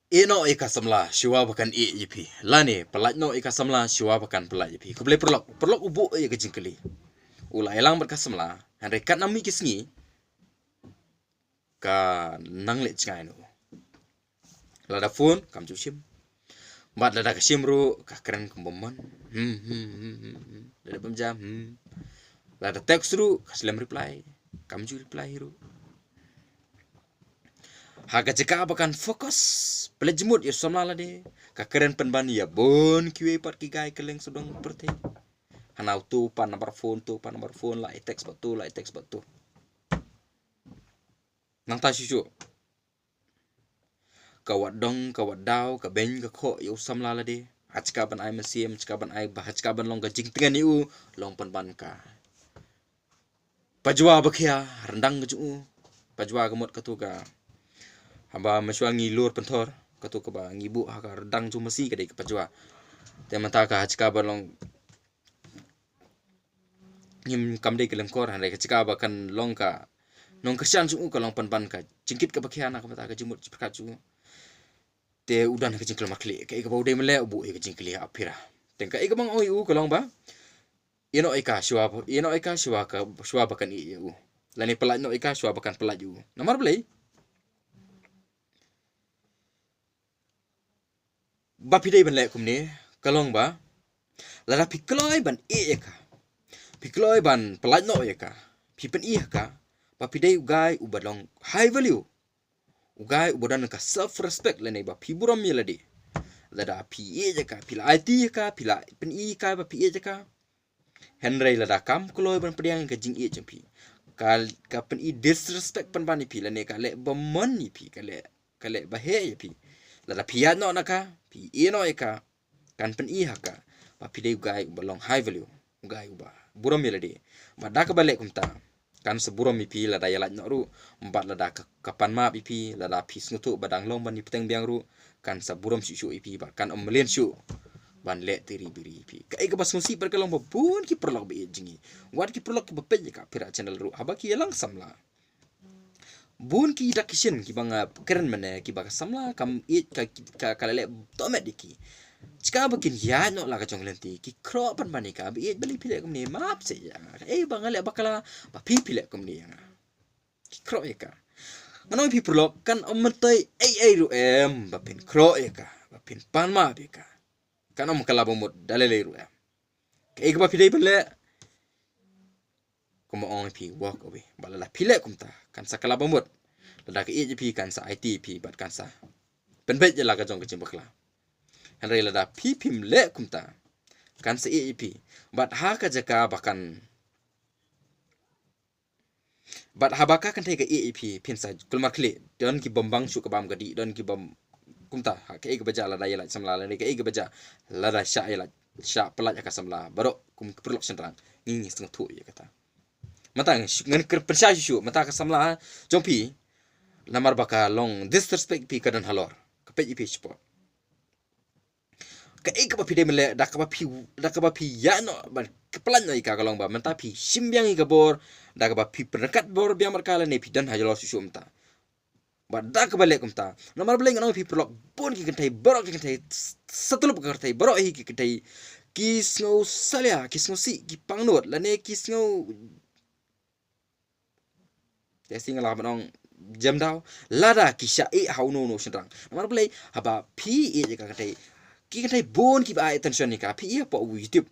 Eno ika samla shiwa bakan yipi. Lani pelat no ika samla shiwa bakan pelat yipi. Kuble perlok ubu ke jingkeli. Ula elang berkasamla. Henry kat nami kisngi ka nang let ngai no. Lada phone kam chu sim. Mat lada ka sim ru ka keren kumbomon. Lada pemjam. Lada text ru ka slam reply. Kam chu reply ru. Haga jika bakan fokus pelajmut ya samla lade. Ka keren penban ya bon kiwe pat ki gai keleng sudong perte. Hanau tu pan nomor phone la text batu. Nang ta shu kawat dong kawat daw ka ben ka kho yo samla lade. Achka ban ai masiem chka ban ai bah chka ban long ka jing tengan yu long pan ka. Pajwa bakhia rendang ju. Pajwa gamot katu ka. Hamba maswa ngilur pentor katu ka ba ngibu ha ka rendang ju masi ka dei ka pajwa. Te mata ka chka ban long ngim kam dei keleng kor han ka chka ba kan long ka nong kersian ju ka long pan ka jingkit ka bakhia na ka mata ka jimut perkat ju. Te udan ka jingkel makli ka ika baude mele ubu ka jingkeli apira tengka ika bang oi u kalong ba ino ika shwa bakan i u lani pelat no ika shwa bakan pelat u nomor belai ba pidai ban le kumne kalong ba lada pikloi ban e ka pikloi ban pelat no ika pipen i ka ba pidai ugai u balong high value ugai ubodan ka self respect lani ba piburam yeladi lada pi e jaka pila IT ka pila pen i ka ba pi e jaka Henry lada kam kloi ban pediang ka jing e jampi kal ka pen i disrespect pan bani pi lani ka le bomon ni pi ka le bahe pi lada pi no naka pi e no ka kan pen i haka ba pi dei ugai balong high value ugai uba buram yeladi ma dak balik kumta kan seburam pi lada yalat no ru empat lada kapan ma pi lada pi ngutu badang long ban ni peteng biang ru kan seburam syu pi ba kan omlen syu ban le tiri biri pi kai ka bas musi per kalong bun ki perlok be jingi wat ki perlok ki bepe ka pira channel ru haba ki lang samla bun ki dak kishin ki banga keren mane ki baka samla kam it ka kalale tomet diki Jika bakin ya no la ka jong lenti ki kro pan bani ka bi beli pile kum ni map se ya bang ale bakala ba pi pile kum ni ya ki kro ya ka mano pi perlok kan omentai ru ba pin kro ya ka ba pin pan ma bi ka kan om kala bomot dalele ru ka ba pile bele kuma on pi walk away bala la pile kum ta kan sakala bomot la ka pi kan sa IT pi bat kan sa penbet je la ka jong ke cimbakla Henry lada pipim le kumta kan se pi bat ha ka jaka bat habaka kan tega pi pinsa kulmar kle don ki bombang su ka bam gadi don ki bom kumta ha ke ga baja lada yala samla lada ke ga baja lada sha yala sha pelat ka samla baro kum perlok sentrang ngi setengah tu ya kata mata ngan ker persha su mata ka samla jompi lamar baka long disrespect pi kadan halor ka pe pi sport ka ba pide mele dak ba pi ya no ba kepelan no ika kalong ba menta pi simbyang ika bor dak ba pi perkat bor biang markala ne pi dan hajalo susu mta ba dak ba le kumta nomor beleng no pi prolok pun ki kentai borok ki kentai setulup ka kentai borok hi ki kentai kisngo salia kisngo si ki pangnut la ne kisngo testing la manong jam daw lada kisha hau no sentrang nomor beleng haba pi e ka kentai ki kentai bon ki ba attention ni ka pi apa YouTube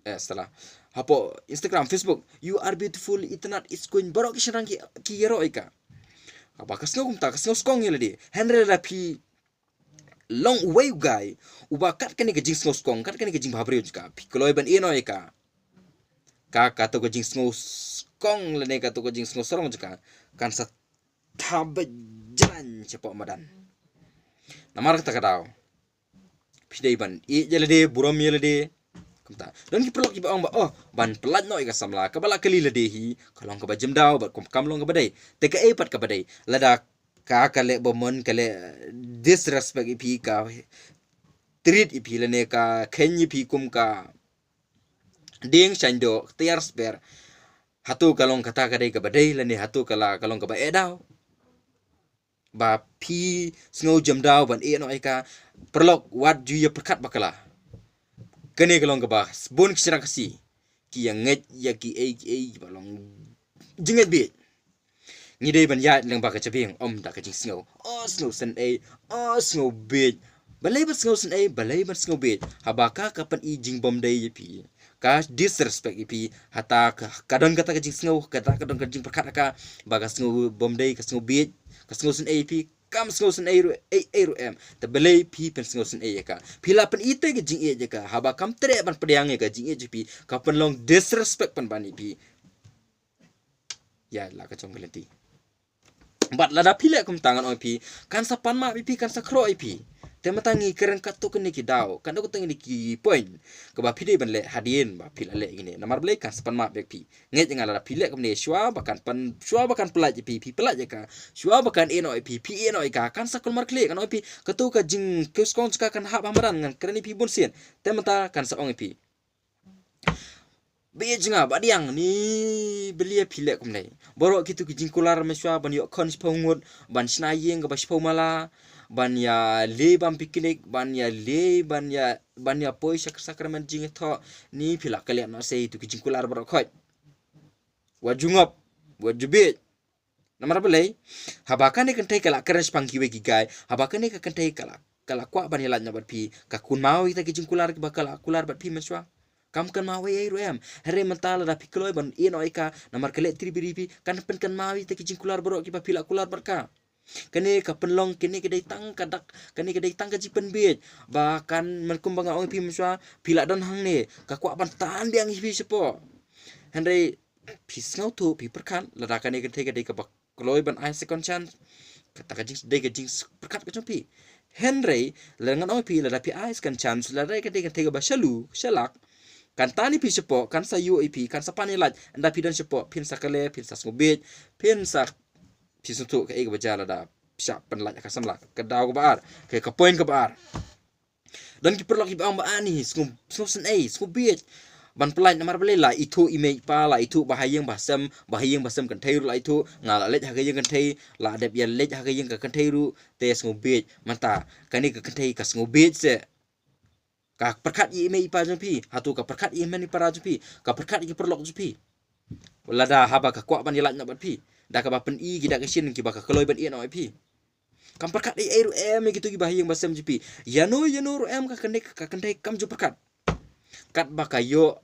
setelah apa Instagram Facebook you are beautiful internet is going borok kisarang ki yero ika apa kasno kumta kasno skong yeladi Henry la pi long way guy uba kat kan ke jing skong kat kan ke jing bhabri ka pi koloi ban eno ika ka to ke jing skong le ne ka to ke jing sorong ka kan sa tabe jalan cepo madan namar kata kadau pidai ban jelade buram yelade kumta don ki perlok ki ba ban pelat no ika samla ka bala kali ledehi kalong ka bajem daw ba kam long ka badai te ka pat ka badai lada ka kale bomon kale disrespect ipi ka treat ipi lene ka khenyi pi kum ka ding chando tiar sper hatu kalong kata ka dei ka badai lene hatu kala kalong ka ba edaw ba pi sngo jam daw ban no ika perlok wat ju ya perkat bakala kene kalong ka ba bon kisira kasi ki yang nget ya ki balong jinget bi ni dei ban ya lang ba ka chaping da ka jing sngo sngo sen sngo bi balai ban sngo sen balai ban sngo bi habaka kapan jing bom dei pi ka disrespect ipi hata kadang kata kajing sngo kata kadang kajing perkat ka baga sngo bomdai ka sngo beat ka sngo sun ap kam sngo sun ru te belai pi pen sngo sun ka pila pen ite kajing je ka haba kam tre ban pediang ka jing je pi ka pen long disrespect pen bani pi ya la ka chong gelenti bat lada pila kum tangan oi pi kan sa pan ma pi kan sa kro pi tema tangi keren kat tu kene ki dau kan aku tangi ki point ke ba pide ban le hadien ba pila le gini namar ble kan span ma bek pi nget ngala pile ke ne shwa bakan pan shwa bakan pelaj pi pelaj ka shwa bakan eno pi eno ka kan sakul mar kle kan pi ketu ka jing ke skong ska kan ha bamaran ngan keren pi bun sien tema ta kan sa ong pi be jinga ba diang ni belia pile kum nei borok kitu ki jing kular me shwa ban yo kon spongut ban snayeng ga ba spomala ban ya le bam piknik ban ya poi sakramen jing tho ni phila kale na sei tu kijing kular bro khoi wajungop wajubit namar belai habakan ni kentai kala keres pangki we gigai habakan ni kentai kala kwa ban ya lanya bat pi ka kun mau ita kijing kular ba kala kular bat pi meswa kam kan mau ye ruem here mental da pikloi ban ino ika namar kale tribiri kan pen kan mau ita kijing kular bro ki ba phila kular barka kene ka penlong kene ke datang kadak kene ke datang ka jipen bet bahkan menkumbang ong pi meswa pila don hang ne ka kwa ban tan diang hi sepo henry pis ngau tu pi perkan lada kene ke tega de ka bak kloi ban ai second chance kata ka jing de ka jing perkat ka pi henry lengan ong pi lada pi ai second chance lada ke tega ba shalu shalak kan tani pi sepo kan sa ip kan sa panilat anda pi dan sepo pin sakale pin sa ngobet pin sak pisuntuk ke bajala da syak penlat ka samla ke daw ke baar ke poin ke baar dan ki perlu ki baang baani skum sen skum biet ban pelat namar belela itu image pa la itu bahayang basam kan thairu la itu ngala lej hagayang kan thai la adep ya lej hagayang ka kan thairu te skum biet mata kani ka kan thai ka skum biet se ka perkat image pa jpi hatu ka perkat image ni para jpi ka perkat ki perlu jpi wala da haba ka kwa ban yalat na ban pi da ka bapen ki da ka shin ki ba ka kloi ban no pi kam perkat ai ru gitu ki bahayang basam jpi yano ru ka kanek ka kandai kam ju perkat kat ba ka yo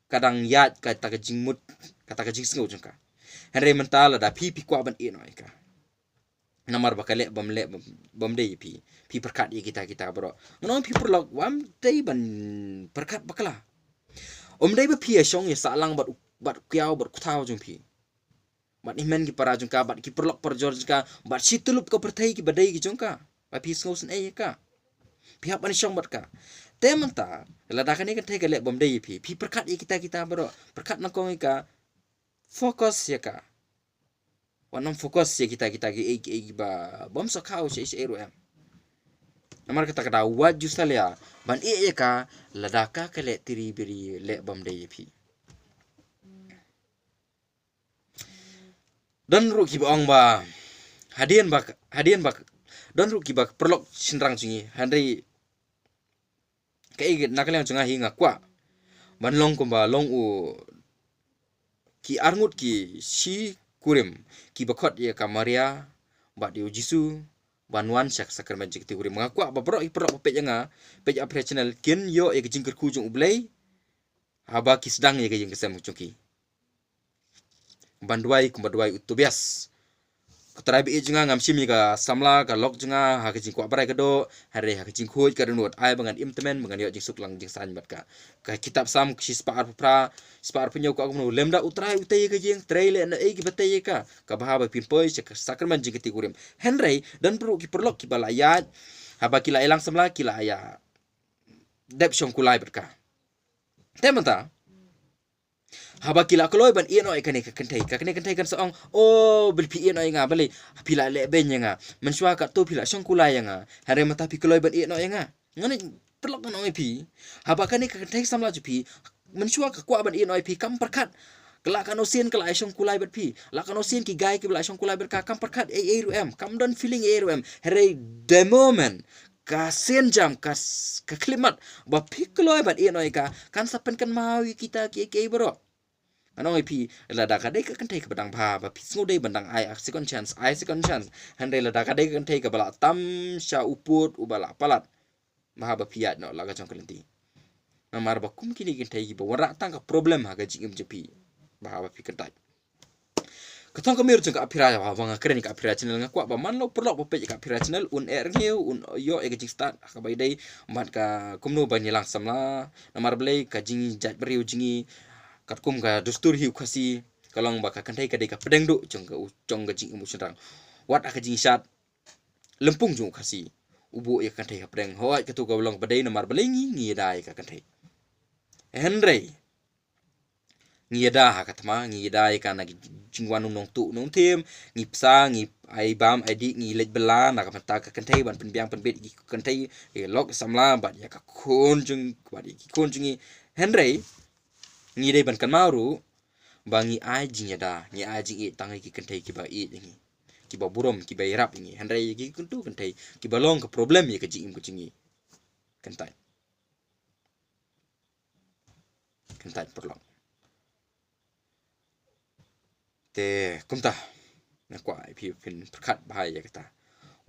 kadang yat ka ta ka jingmut kata ka jing sngo jengka henre mental da pi kwa ban no ka namar ba ka le bam dei pi perkat ye kita bro ngono pi perlok wam dei ban perkat bakala dei ba pi song ye salang bat kiau bat kutau jung pi bat imen ki para jung ka bat ki perlok per jor ka bat situlup ka perthai ki badai ki jung ka ba pi sngo sen ka pi hap ban song bat ka tementa ladakan ni kan thai ka le bom dei pi perkat ye kita bro perkat na kong ka fokus ya ka wanam fokus ye kita ki ba bom so khau se ru namar kata kada waju salia ban ka ladaka ka le tiri biri le bom dei pi dan ruki baong ba hadian bak dan ruki bak perlok sinrang jingi handai kai nakal yang jengah hinga kwa ban long ko ba long u ki arngut ki si kurim ki bakot ye kamaria ba diu jisu banwan syak sakramen jikti kurim ngakwa ba perlok pe janga pe operational kin yo e jingker ku jung ublei haba ki sedang ye jing kesem chungki banduai utubias Keterabi juga ngam simi ka samla ka lok juga ha kecing kwa barai kado hari ha kecing khoj ka renut ai bangan imtemen bangan yo jing suklang jing san bat ka kitab sam si spar punya ko aku lemda utrai utai ka jing trail na e ki batai ka bahaba pin poi sakramen jing keti kurim henry dan perlu ki perlok ki balayat ha ba kila elang samla kila aya dep shong kulai bat ka temata haba kila keloi ban ino ikane ka kentai kan seong bil pi ino nga bali pila le ben nga mensua ka tu pila song kulai nga hare mata pi keloi ban ino nga ngani perlok no pi haba kan ka kentai samla ju pi mensua ka kwa ban ino pi kam perkat Kelak kan osien kelak asyong kulai bat pi. Lak kan osien ki gai ki bela asyong kulai berka kam perkat ARUM. Kam don feeling ARUM. Hare the moment ka senjam ka klimat ba pikloi bat noi ka kan sapen kan mawi kita ki bro. Anong pi lada ka dei ka kan thei ka badang ba pisngu dei bandang ai second chance hande lada ka dei kan thei ka bala tam sha uput ubala palat ba piat no laga chong kelenti. Namar ba kum kini kan thei ba wara tang ka problem ha ga jingim jepi. Bahwa pikentai. Ketong kami urjung ka apira ya wang keren ka apira channel ngakwa ba man lo perlo ba pe ka apira channel un ngeu un yo e jing start ka bai dai mat ka kumno ba nilang samla namar blai ka jing jat beriu jingi kat kum ka dustur hiu khasi kalong ba ka kantai ka dei ka pedeng do chong ga jing mu sendang wat ka jing shat lempung jung khasi ubu e kantai ka pedeng hoat ka tu ka long ba dai namar blai ngi dai ka kantai Henry ngida ha katma ngida ikan nagi jingwan nong tu nong tem ngi psa ngi ai bam ai di ngi lej bela na ka mata ka kantai ban penbiang penbet gi kantai e lok samla bat ya ka khon jung bat gi khon jungi Henry ngi dei ban kan maru bangi ai jingeda ngi ai jingi tangai ki kantai ki ba i ngi ki ba burom ki ba irap ngi Henry gi kuntu kantai ki ba long ka problem ye ka jingim ku jingi kantai perlong te kumta na kwa pi pin perkat bahaya kata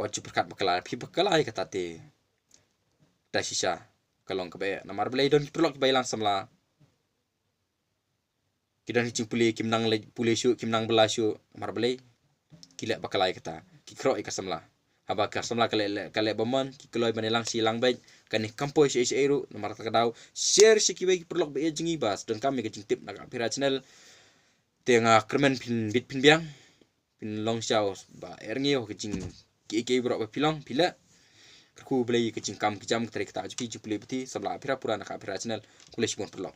wajib perkat bakala pi bakala kata te dasisha kalong ke bay namar belai don perlok bay lang samla kidan hicing puli kimnang le puli syu kimnang bela syu namar belai kila bakala kata ki kro ka samla haba ka samla kale bomon ki keloi banelang silang bay kani kampo si eru namar takadau share si ki bay perlok bay jingi bas dan kami ke jing tip nak apira channel tengah kermen pin bit pin biang pin long shao ba erngio ke jing ki bro ba pilong pila ku blai ke jing kam ki jam tarik ta jpi jipli beti sabla apira pura nak apira channel kulai sibon perlong